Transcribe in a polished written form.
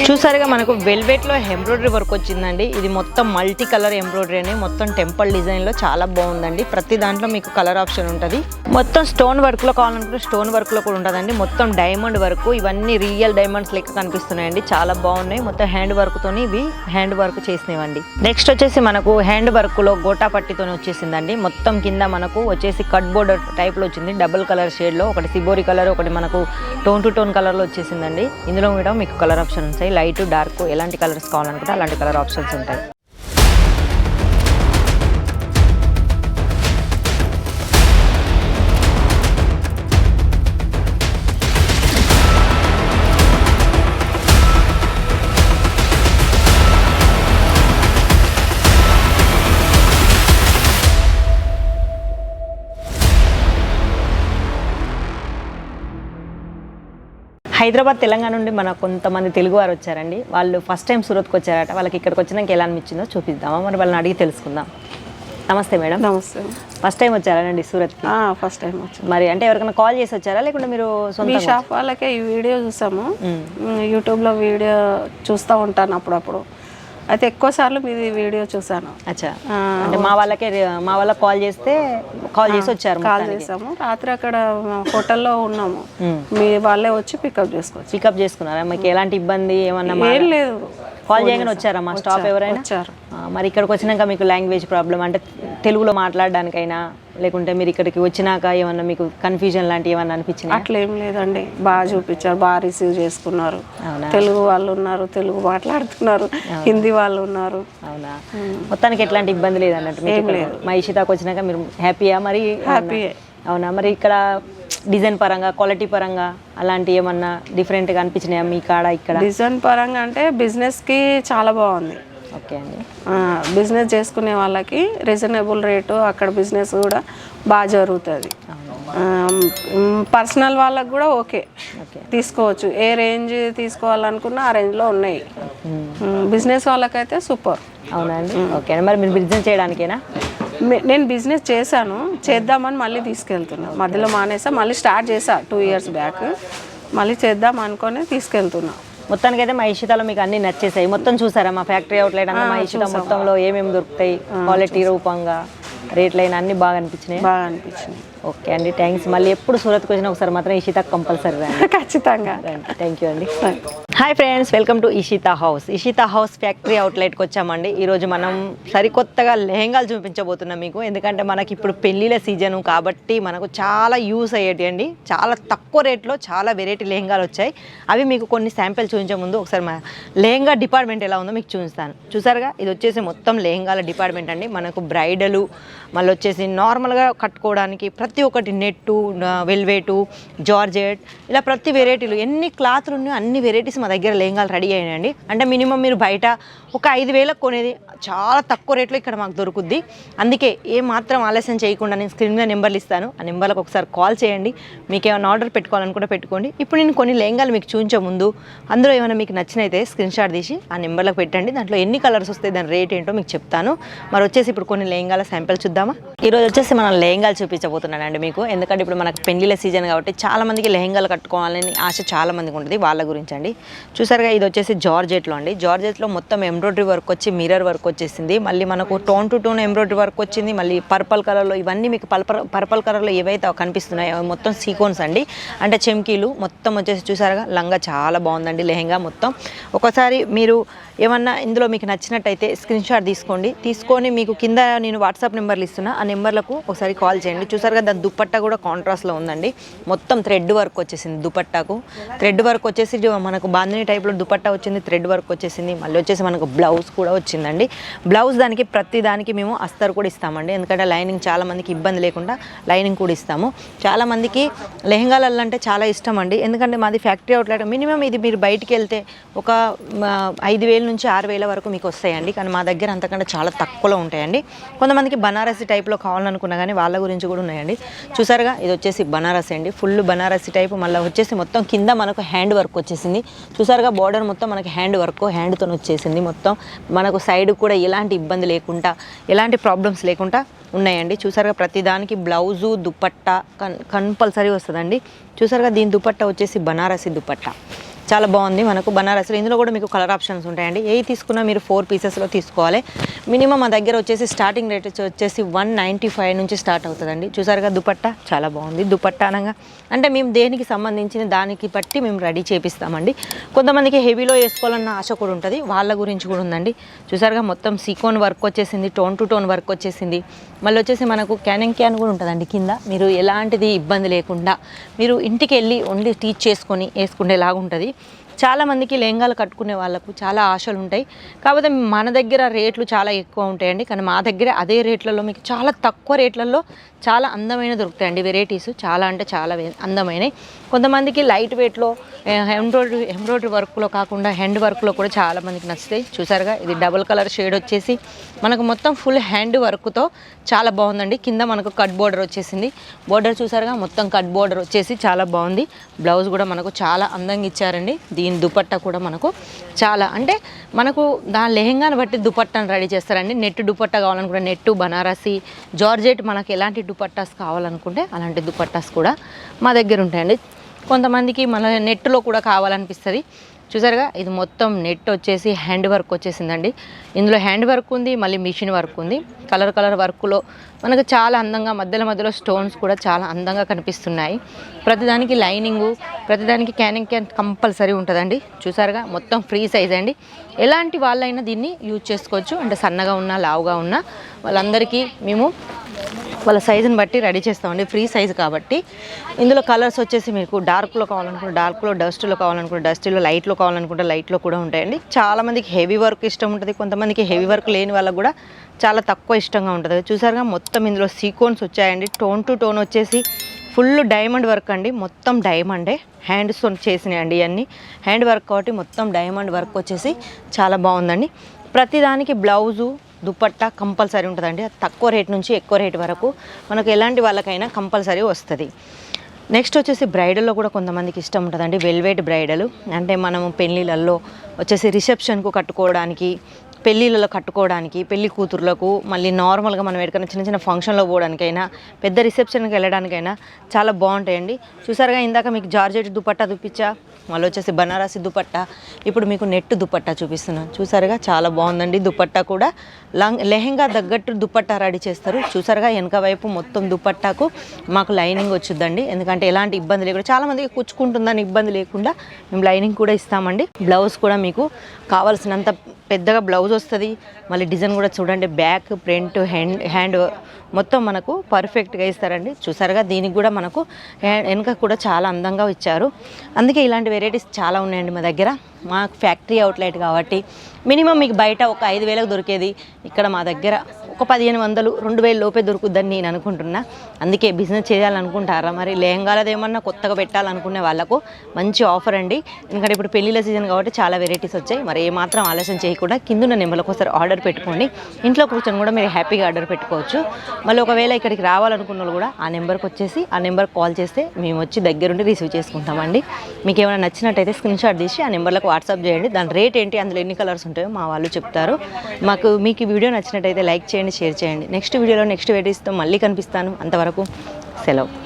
చూసారుగా మనకు వెల్వెట్లో embroidery work వచ్చిందండి. ఇది మొత్తం మల్టీ కలర్ ఎంబ్రాయిడరీ అని మొత్తం టెంపుల్ డిజైన్లో చాలా బాగుందండి. ప్రతి దాంట్లో మీకు కలర్ ఆప్షన్ ఉంటుంది. మొత్తం స్టోన్ వర్క్లో కావాలనుకుంటే స్టోన్ వర్క్లో కూడా ఉంటుందండి. మొత్తం డైమండ్ వర్క్, ఇవన్నీ రియల్ డైమండ్స్ లెక్క కనిపిస్తున్నాయండి. చాలా బాగున్నాయి. మొత్తం హ్యాండ్ వర్క్తోని ఇవి హ్యాండ్ వర్క్ చేసినవండి. నెక్స్ట్ వచ్చేసి మనకు హ్యాండ్ వర్క్లో గోటా పట్టితోని వచ్చేసిందండి. మొత్తం కింద మనకు వచ్చేసి కట్ బోర్డర్ టైప్లో వచ్చింది. డబుల్ కలర్ షేడ్లో, ఒకటి సిబోరి కలర్, ఒకటి మనకు టోన్ టు టోన్ కలర్లో వచ్చేసిందండి. ఇందులో కూడా మీకు కలర్ ఆప్షన్ ఉంటాయి. లైట్, డార్క్, ఎలాంటి కలర్స్ కావాలనుకుంటే అలాంటి కలర్ ఆప్షన్స్ ఉంటాయి. హైదరాబాద్, తెలంగాణ నుండి మన కొంతమంది తెలుగు వారు వచ్చారండి. వాళ్ళు ఫస్ట్ టైం సూరత్కి వచ్చారట. వాళ్ళకి ఇక్కడికి వచ్చినాక ఎలా అనిపించిందో చూపిద్దామా, మరి వాళ్ళని అడిగి తెలుసుకుందాం. నమస్తే మేడం. నమస్తే. ఫస్ట్ టైం వచ్చారండి సూరత్కి? ఫస్ట్ టైం వచ్చాను. మరి అంటే ఎవరికైనా కాల్ చేసి వచ్చారా, లేకుంటే మీరు మీ షాప్ వాళ్ళకే ఈ వీడియో చూసాము. యూట్యూబ్లో వీడియో చూస్తూ ఉంటాను అప్పుడప్పుడు. అయితే ఎక్కువ సార్లు మీది వీడియో చూసాను. అచ్చా, అంటే మా వాళ్ళకి కాల్ చేసి వచ్చారు. కాల్ చేసాము. రాత్రి అక్కడ హోటల్లో ఉన్నాము. మీ వాళ్ళే వచ్చి పికప్ చేసుకున్నారా? మీకు ఎలాంటి ఇబ్బంది ఏమన్నా? ఏం లేదు. కాల్ చేయగానే వచ్చారా మా స్టాఫ్ ఎవరైనా? వచ్చారు. మరి ఇక్కడికి వచ్చినాక మీకు లాంగ్వేజ్ ప్రాబ్లం, అంటే తెలుగులో మాట్లాడడానికైనా, లేకుంటే మీరు ఇక్కడికి వచ్చినాక ఏమన్నా మీకు కన్ఫ్యూజన్ లాంటివి ఏమన్నా అనిపించింది? అట్లా ఏం లేదండి. బాగా చూపించారు, బాగా రిసీవ్ చేసుకున్నారు. తెలుగు వాళ్ళు ఉన్నారు, తెలుగు మాట్లాడుతున్నారు, హిందీ వాళ్ళు ఉన్నారు. అవునా? మొత్తానికి ఎట్లాంటి ఇబ్బంది లేదన్నట్టు? ఏం లేదు. మా ఇషితాకి వచ్చినాక మీరు హ్యాపీయా? మరి హ్యాపీయే. అవునా? మరి ఇక్కడ డిజైన్ పరంగా, క్వాలిటీ పరంగా అలాంటి ఏమన్నా డిఫరెంట్గా అనిపించినాయా మీ కాడ? ఇక్కడ డిజైన్ పరంగా అంటే బిజినెస్కి చాలా బాగుంది. ఓకే అండి. బిజినెస్ చేసుకునే వాళ్ళకి రీజనబుల్ రేటు, అక్కడ బిజినెస్ కూడా బాగా జరుగుతుంది. పర్సనల్ వాళ్ళకి కూడా ఓకే తీసుకోవచ్చు. ఏ రేంజ్ తీసుకోవాలనుకున్నా ఆ రేంజ్లో ఉన్నాయి. బిజినెస్ వాళ్ళకైతే సూపర్. అవునా అండి? ఓకే. మరి మీరు బిజినెస్ చేయడానికేనా? నేను బిజినెస్ చేద్దామని మళ్ళీ తీసుకెళ్తున్నా. మధ్యలో మానేసా, మళ్ళీ స్టార్ట్ చేసా 2 years బ్యాక్. మళ్ళీ చేద్దాం అనుకొని తీసుకెళ్తున్నా. మొత్తానికి అయితే మా ఇషితాలో మీకు అన్ని నచ్చేసాయి. మొత్తం చూసారా మా ఫ్యాక్టరీ అవుట్లెట్ అన్న? మా ఇషిత మొత్తంలో ఏమేమి దొరుకుతాయి, క్వాలిటీ రూపంగా, రేట్లు అయినా అన్ని బాగా అనిపించినాయి. ఓకే అండి, థ్యాంక్స్. మళ్ళీ ఎప్పుడు సూరత్కి వచ్చినా ఒకసారి మాత్రం ఇషితా కంపల్సరీ రండి. ఖచ్చితంగా. థ్యాంక్ యూ అండి. Hi friends, welcome to Ishita house. Ishita house factory అవుట్లెట్కి వచ్చామండి. ఈరోజు మనం సరికొత్తగా లెహెంగాలు చూపించబోతున్నాం మీకు. ఎందుకంటే మనకి ఇప్పుడు పెళ్ళిళ్ళ సీజను కాబట్టి మనకు చాలా యూస్ అయ్యేటి అండి. చాలా తక్కువ రేట్లో చాలా వెరైటీ లెహెంగాలు వచ్చాయి. అవి మీకు కొన్ని శాంపిల్ చూపించే ముందు ఒకసారి మా లెహెంగా డిపార్ట్మెంట్ ఎలా ఉందో మీకు చూపిస్తాను. చూసారుగా, ఇది వచ్చేసి మొత్తం లెహెంగాల డిపార్ట్మెంట్ అండి. మనకు బ్రైడలు, మళ్ళీ వచ్చేసి నార్మల్గా కట్టుకోవడానికి ప్రతి ఒక్కటి, నెట్టు, వెల్వేటు, జార్జెట్, ఇలా ప్రతి వెరైటీలు ఎన్ని క్లాత్లు ఉన్నాయో అన్ని వెరైటీస్ మా దగ్గర లెహంగాలు రెడీ అయ్యాయండి. అంటే మినిమం మీరు బయట ఒక 5,000 కొనేది చాలా తక్కువ రేట్లో ఇక్కడ మాకు దొరుకుద్ది. అందుకే ఏ మాత్రం ఆలస్యం చేయకుండా నేను స్క్రీన్ మీద నెంబర్లు ఇస్తాను. ఆ నెంబర్లకు ఒకసారి కాల్ చేయండి. మీకు ఏమైనా ఆర్డర్ పెట్టుకోవాలనుకుంటే పెట్టుకోండి. ఇప్పుడు నేను కొన్ని లెహంగాలు మీకు చూపించే ముందు అందులో ఏమైనా మీకు నచ్చినైతే స్క్రీన్ షాట్ తీసి ఆ నెంబర్లకు పెట్టండి. దాంట్లో ఎన్ని కలర్స్ వస్తాయి, దాని రేట్ ఏంటో మీకు చెప్తాను. మరి వచ్చేసి ఇప్పుడు కొన్ని లెహంగాల శాంపిల్ చూద్దామా? ఈరోజు వచ్చేసి మనం లెహంగాలు చూపించబోతున్నానండి మీకు. ఎందుకంటే ఇప్పుడు మనకు పెళ్లిళ్ళ సీజన్ కాబట్టి చాలా మందికి లెహంగాలు కట్టుకోవాలని ఆశ చాలా మందికి ఉంటుంది. వాళ్ళ గురించి అండి. చూసారుగా, ఇది వచ్చేసి జార్జెట్లో అండి. జార్జెట్లో మొత్తం ఎంబ్రాయిడరీ వర్క్ వచ్చి మిర్రర్ వర్క్ వచ్చేసింది. మళ్ళీ మనకు tone to tone embroidery work వచ్చింది. మళ్ళీ పర్పల్ కలర్లో, ఇవన్నీ మీకు పర్పల్ కలర్లో ఏవైతే కనిపిస్తున్నాయో మొత్తం సీక్వెన్స్ అండి. అంటే చెమ్కీలు మొత్తం వచ్చేసి చూసారుగా. లంగా చాలా బాగుందండి లెహంగా మొత్తం. ఒకసారి మీరు ఏమన్నా ఇందులో మీకు నచ్చినట్టయితే స్క్రీన్ షాట్ తీసుకొని మీకు కింద నేను వాట్సాప్ నెంబర్లు ఇస్తున్నా. ఆ నెంబర్లకు ఒకసారి కాల్ చేయండి. చూసారుగా, దాని దుపట్టా కూడా కాంట్రాస్ట్లో ఉందండి. మొత్తం థ్రెడ్ వర్క్ వచ్చేసింది దుపట్టాకు. థ్రెడ్ వర్క్ వచ్చేసి మనకు బాందిని టైప్లో దుపట్టా వచ్చింది, థ్రెడ్ వర్క్ వచ్చేసింది. మళ్ళీ వచ్చేసి మనకు బ్లౌజ్ కూడా వచ్చిందండి. బ్లౌజ్ దానికి ప్రతి దానికి మేము అస్తర్ కూడా ఇస్తామండి. ఎందుకంటే లైనింగ్ చాలా మందికి ఇబ్బంది లేకుండా లైనింగ్ కూడా ఇస్తాము. చాలామందికి లెహంగాలు అంటే చాలా ఇష్టం అండి. ఎందుకంటే మాది ఫ్యాక్టరీ అవుట్లెట్. మినిమం ఇది మీరు బయటికి వెళ్తే ఒక 5,000 నుంచి 6,000 వరకు మీకు వస్తాయండి. కానీ మా దగ్గర అంతకంటే చాలా తక్కువలో ఉంటాయండి. కొంతమందికి బనారసి టైప్లో కావాలనుకున్నా కానీ వాళ్ళ గురించి కూడా ఉన్నాయండి. చూసారుగా, ఇది వచ్చేసి బనారసి అండి. Full Banarasi type. మళ్ళీ వచ్చేసి మొత్తం కింద మనకు హ్యాండ్ వర్క్ వచ్చేసింది. చూసారుగా, బార్డర్ మొత్తం మనకి హ్యాండ్ వర్క్, హ్యాండ్తో వచ్చేసింది మొత్తం. మనకు సైడ్ కూడా ఎలాంటి ఇబ్బంది లేకుండా, ఎలాంటి ప్రాబ్లమ్స్ లేకుండా ఉన్నాయండి. చూసారుగా, ప్రతిదానికి బ్లౌజు, దుపట్టా కంపల్సరీ వస్తుందండి. చూసారుగా, దీని దుపట్టా వచ్చేసి బనారసి దుపట్టా. చాలా బాగుంది మనకు బనారస్లో. ఇందులో కూడా మీకు కలర్ ఆప్షన్స్ ఉంటాయండి. ఏ తీసుకున్నా మీరు 4 పీసెస్లో తీసుకోవాలి. మినిమం మా దగ్గర వచ్చేసి స్టార్టింగ్ రేట్ వచ్చేసి 195 నుంచి స్టార్ట్ అవుతుందండి. చూసారుగా దుపట్టా చాలా బాగుంది. దుపట్టా అనగా అంటే మేము దేనికి సంబంధించిన దానికి బట్టి మేము రెడీ చేపిస్తామండి. కొంతమందికి హెవీలో వేసుకోవాలన్న ఆశ కూడా ఉంటుంది, వాళ్ళ గురించి కూడా ఉందండి. చూసారుగా మొత్తం సీకోన్ వర్క్ వచ్చేసింది, టోన్ టు టోన్ వర్క్ వచ్చేసింది. మళ్ళీ వచ్చేసి మనకు క్యాన్ కూడా ఉంటుందండి కింద. మీరు ఎలాంటిది ఇబ్బంది లేకుండా మీరు ఇంటికి వెళ్ళి ఓన్లీ టీచ్ చేసుకొని వేసుకునేలాగా ఉంటుంది. చాలామందికి లెహంగాలు కట్టుకునే వాళ్ళకు చాలా ఆశలు ఉంటాయి. కాకపోతే మన దగ్గర రేట్లు చాలా ఎక్కువ ఉంటాయండి. కానీ మా దగ్గర అదే రేట్లలో మీకు చాలా తక్కువ రేట్లలో చాలా అందమైన దొరుకుతాయండి. వెరైటీస్ చాలా అంటే చాలా అందమైనవి. కొంతమందికి లైట్ వెయిట్లో ఎంబ్రాయిడరీ వర్క్లో కాకుండా హ్యాండ్ వర్క్లో కూడా చాలామందికి నచ్చుతాయి. చూసారుగా ఇది డబుల్ కలర్ షేడ్ వచ్చేసి మనకు మొత్తం ఫుల్ హ్యాండ్ వర్క్తో చాలా బాగుందండి. కింద మనకు కట్ బోర్డర్ వచ్చేసింది. బోర్డర్ చూసారుగా మొత్తం కట్ బోర్డర్ వచ్చేసి చాలా బాగుంది. బ్లౌజ్ కూడా మనకు చాలా అందంగా ఇచ్చారండి. దీని దుపట్టా కూడా మనకు చాలా అంటే మనకు దాని లెహంగాను బట్టి దుపట్టాను రెడీ చేస్తారండి. నెట్ దుపట్టా కావాలనుకుంటే నెట్టు, బనారసి, జార్జెట్ మనకు ఎలాంటి దుపట్టాస్ కావాలనుకుంటే అలాంటి దుపట్టాస్ కూడా మా దగ్గర ఉంటాయండి. కొంతమందికి మన నెట్లో కూడా కావాలనిపిస్తుంది. చూసారుగా ఇది మొత్తం నెట్ వచ్చేసి హ్యాండ్ వర్క్ వచ్చేసిందండి. ఇందులో హ్యాండ్ వర్క్ ఉంది, మళ్ళీ మిషన్ వర్క్ ఉంది. కలర్ వర్క్లో మనకు చాలా అందంగా మధ్యలో స్టోన్స్ కూడా చాలా అందంగా కనిపిస్తున్నాయి. ప్రతిదానికి లైనింగు, ప్రతిదానికి క్యాన్ కంపల్సరీ ఉంటుందండి. చూసారుగా మొత్తం ఫ్రీ సైజ్ అండి. ఎలాంటి వాళ్ళైనా దీన్ని యూజ్ చేసుకోవచ్చు. అంటే సన్నగా ఉన్నా లావుగా ఉన్నా వాళ్ళందరికీ మేము వాళ్ళ సైజుని బట్టి రెడీ చేస్తామండి. ఫ్రీ సైజు కాబట్టి ఇందులో కలర్స్ వచ్చేసి మీకు డార్క్లో కావాలనుకుంటే డార్క్లో, డస్ట్లో కావాలనుకుంటే డస్ట్లో, లైట్లో కావాలనుకుంటే లైట్లో కూడా ఉంటాయండి. చాలామందికి హెవీ వర్క్ ఇష్టం ఉంటుంది. కొంతమందికి హెవీ వర్క్ లేని వాళ్ళకు కూడా చాలా తక్కువ ఇష్టంగా ఉంటుంది. చూసారుగా మొత్తం ఇందులో సీక్వెన్స్ వచ్చాయండి. టోన్ టు టోన్ వచ్చేసి ఫుల్ డైమండ్ వర్క్ అండి. మొత్తం డైమండే హ్యాండ్స్ చేసినాయండి. ఇవన్నీ హ్యాండ్ వర్క్ కాబట్టి మొత్తం డైమండ్ వర్క్ వచ్చేసి చాలా బాగుందండి. ప్రతిదానికి బ్లౌజు, దుపట్టా కంపల్సరీ ఉంటుందండి. తక్కువ రేట్ నుంచి ఎక్కువ రేట్ వరకు మనకు ఎలాంటి వాళ్ళకైనా కంపల్సరీ వస్తుంది. నెక్స్ట్ వచ్చేసి బ్రైడల్లో కూడా కొంతమందికి ఇష్టం ఉంటుందండి. వెల్వెట్ బ్రైడల్ అంటే మనము పెళ్ళిళ్ళల్లో వచ్చేసి రిసెప్షన్కు కట్టుకోవడానికి, పెళ్ళిళ్ళలో కట్టుకోవడానికి, పెళ్లి కూతుర్లకు, మళ్ళీ నార్మల్గా మనం ఎక్కడికైనా చిన్న ఫంక్షన్లో పోవడానికైనా, పెద్ద రిసెప్షన్కి వెళ్ళడానికైనా చాలా బాగుంటాయండి. చూసారుగా ఇందాక మీకు జార్జెట్ దుపట్టా చూపించా, మళ్ళీ వచ్చేసి బనారసి దుపట్టా, ఇప్పుడు మీకు నెట్ దుపట్టా చూపిస్తున్నాను. చూసారుగా చాలా బాగుందండి. దుపట్టా కూడా లెహంగా తగ్గట్టు దుపట్టా రెడీ చేస్తారు. చూసారుగా వెనక వైపు మొత్తం దుపట్టాకు మాకు లైనింగ్ వచ్చుద్దండి. ఎందుకంటే ఎలాంటి ఇబ్బంది లేకుండా, చాలామందికి కుచ్చుకుంటుందని ఇబ్బంది లేకుండా మేము లైనింగ్ కూడా ఇస్తామండి. బ్లౌజ్ కూడా మీకు కావాల్సినంత పెద్దగా బ్లౌజ్ వస్తుంది. మళ్ళీ డిజైన్ కూడా చూడండి, బ్యాక్, ఫ్రంట్, హ్యాండ్ మొత్తం మనకు పర్ఫెక్ట్గా ఇస్తారండి. చూసారుగా దీనికి కూడా మనకు వెనక కూడా చాలా అందంగా ఇచ్చారు. అందుకే ఇలాంటి వెరైటీస్ చాలా ఉన్నాయండి మా దగ్గర. మా ఫ్యాక్టరీ అవుట్లెట్ కాబట్టి మినిమం మీకు బయట ఒక 5,000కు దొరికేది ఇక్కడ మా దగ్గర ఒక 1,500, 2,000 లోపే దొరుకుద్దని నేను అనుకుంటున్నా. అందుకే బిజినెస్ చేయాలనుకుంటారా మరి లెహంగాలది ఏమన్నా కొత్తగా పెట్టాలనుకునే వాళ్ళకు మంచి ఆఫర్ అండి. ఎందుకంటే ఇప్పుడు పెళ్ళిళ్ళ సీజన్ కాబట్టి చాలా వెరైటీస్ వచ్చాయి. మరి ఏమాత్రం ఆలస్యం చేయకుండా కింద నెంబర్లకు ఒకసారి ఆర్డర్ పెట్టుకోండి. ఇంట్లో కూర్చొని కూడా మీరు హ్యాపీగా ఆర్డర్ పెట్టుకోవచ్చు. మళ్ళీ ఒకవేళ ఇక్కడికి రావాలనుకున్న వాళ్ళు కూడా ఆ నెంబర్కి వచ్చేసి ఆ నెంబర్కి కాల్ చేస్తే మేము వచ్చి దగ్గరుండి రిసీవ్ చేసుకుంటామండి. మీకు ఏమైనా నచ్చినట్టయితే స్క్రీన్ షాట్ తీసి ఆ నెంబర్లకు వాట్సాప్ చేయండి. దాని రేట్ ఏంటి, అందులో ఎన్ని కలర్స్ ఉంటాయో మా వాళ్ళు చెప్తారు. మీకు ఈ వీడియో నచ్చినట్టయితే లైక్ చేయండి, షేర్ చేయండి. నెక్స్ట్ వీడియోలో నెక్స్ట్ వెరైటీస్తో మళ్ళీ కనిపిస్తాను. అంతవరకు సెలవు.